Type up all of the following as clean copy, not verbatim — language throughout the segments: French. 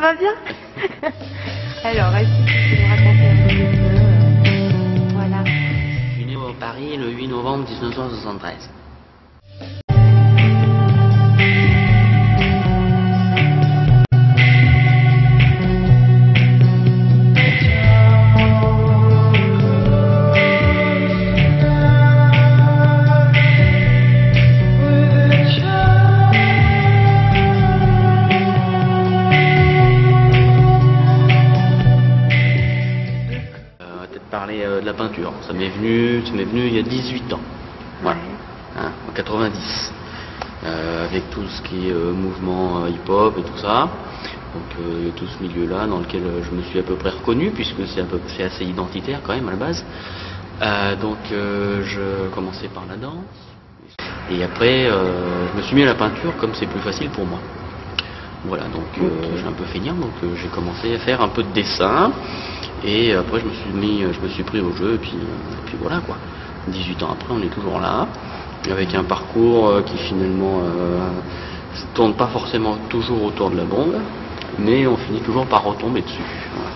va bien? Alors, est-ce que tu peux nous raconter un petit peu voilà. Je suis né à Paris le 8 novembre 1973. Parler de la peinture, ça m'est venu il y a 18 ans, voilà, hein, en 90, avec tout ce qui est mouvement hip-hop et tout ça, donc tout ce milieu-là dans lequel je me suis à peu près reconnu, puisque c'est assez identitaire quand même à la base, donc je commençais par la danse, et après je me suis mis à la peinture comme c'est plus facile pour moi. Voilà, donc j'ai un peu feignant, donc j'ai commencé à faire un peu de dessin, et après je me suis pris au jeu, et puis voilà quoi. 18 ans après, on est toujours là, avec un parcours qui finalement ne tourne pas forcément toujours autour de la bombe, mais on finit toujours par retomber dessus. Voilà.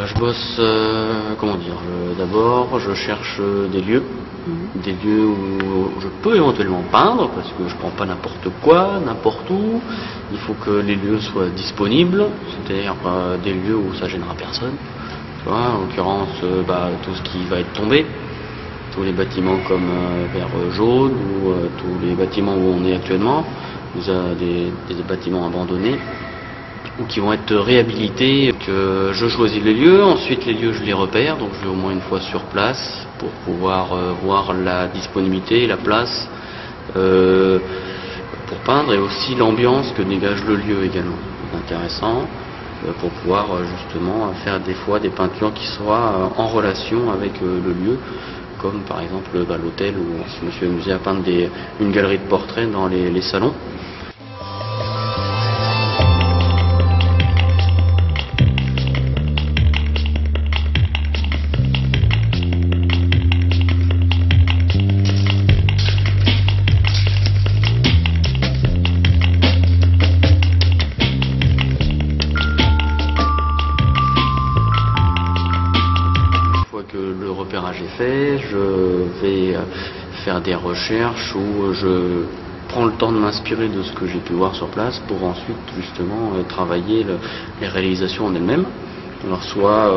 Je bosse, comment dire, d'abord je cherche des lieux où je peux éventuellement peindre, parce que je prends pas n'importe quoi, n'importe où. Il faut que les lieux soient disponibles, c'est-à-dire des lieux où ça gênera personne. Tu vois, en l'occurrence, tout ce qui va être tombé, tous les bâtiments comme vert jaune, ou tous les bâtiments où on est actuellement, des bâtiments abandonnés, ou qui vont être réhabilités, que je choisis les lieux, ensuite les lieux je les repère, donc je vais au moins une fois sur place pour pouvoir voir la disponibilité, la place pour peindre, et aussi l'ambiance que dégage le lieu également. C'est intéressant pour pouvoir justement faire des fois des peintures qui soient en relation avec le lieu, comme par exemple l'hôtel où je me suis amusé à peindre une galerie de portraits dans les salons. Le repérage est fait, je vais faire des recherches où je prends le temps de m'inspirer de ce que j'ai pu voir sur place pour ensuite justement travailler les réalisations en elles-mêmes. Alors soit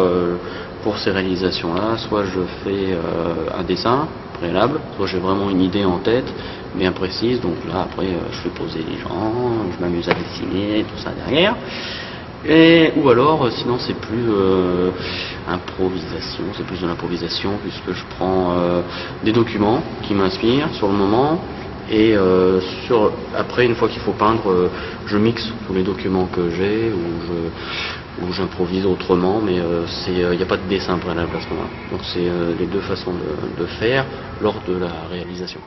pour ces réalisations-là, soit je fais un dessin préalable, soit j'ai vraiment une idée en tête bien précise, donc là après je fais poser les gens, je m'amuse à dessiner, tout ça derrière. Ou alors, sinon c'est plus improvisation, c'est plus de l'improvisation, puisque je prends des documents qui m'inspirent sur le moment, et après, une fois qu'il faut peindre, je mixe tous les documents que j'ai, ou j'improvise autrement, mais il n'y a pas de dessin préalable à ce moment-là. Donc c'est les deux façons de faire lors de la réalisation.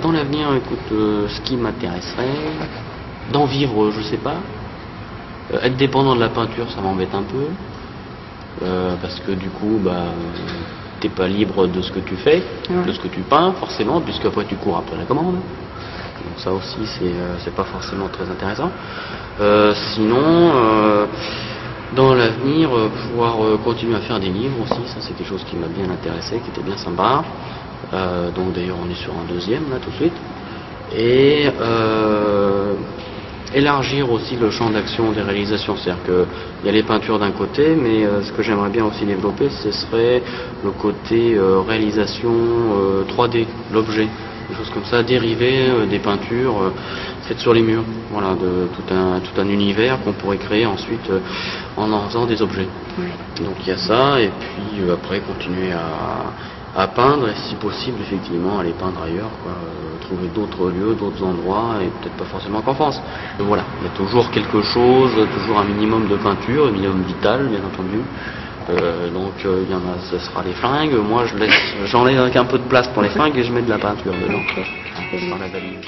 Dans l'avenir, écoute, ce qui m'intéresserait, d'en vivre, je sais pas. Être dépendant de la peinture, ça m'embête un peu. Parce que du coup, t'es pas libre de ce que tu fais, de ce que tu peins, forcément, puisqu'après tu cours après la commande. Donc ça aussi, c'est pas forcément très intéressant. Sinon, dans l'avenir, pouvoir continuer à faire des livres aussi, ça c'est quelque chose qui m'a bien intéressé, qui était bien sympa. Donc d'ailleurs, on est sur un deuxième là tout de suite. Et élargir aussi le champ d'action des réalisations, c'est-à-dire qu'il y a les peintures d'un côté, mais ce que j'aimerais bien aussi développer, ce serait le côté réalisation 3D, l'objet, des choses comme ça, dérivées des peintures faites sur les murs, voilà, de tout un univers qu'on pourrait créer ensuite en faisant des objets. Oui. Donc il y a ça, et puis après continuer à peindre, et si possible effectivement aller peindre ailleurs, quoi, trouver d'autres lieux, d'autres endroits, et peut-être pas forcément qu'en France. Mais voilà, il y a toujours quelque chose, toujours un minimum de peinture, un minimum vital bien entendu. Donc il y en a, ce sera les fringues, moi j'en ai un peu de place pour les fringues et je mets de la peinture dedans, par la valise.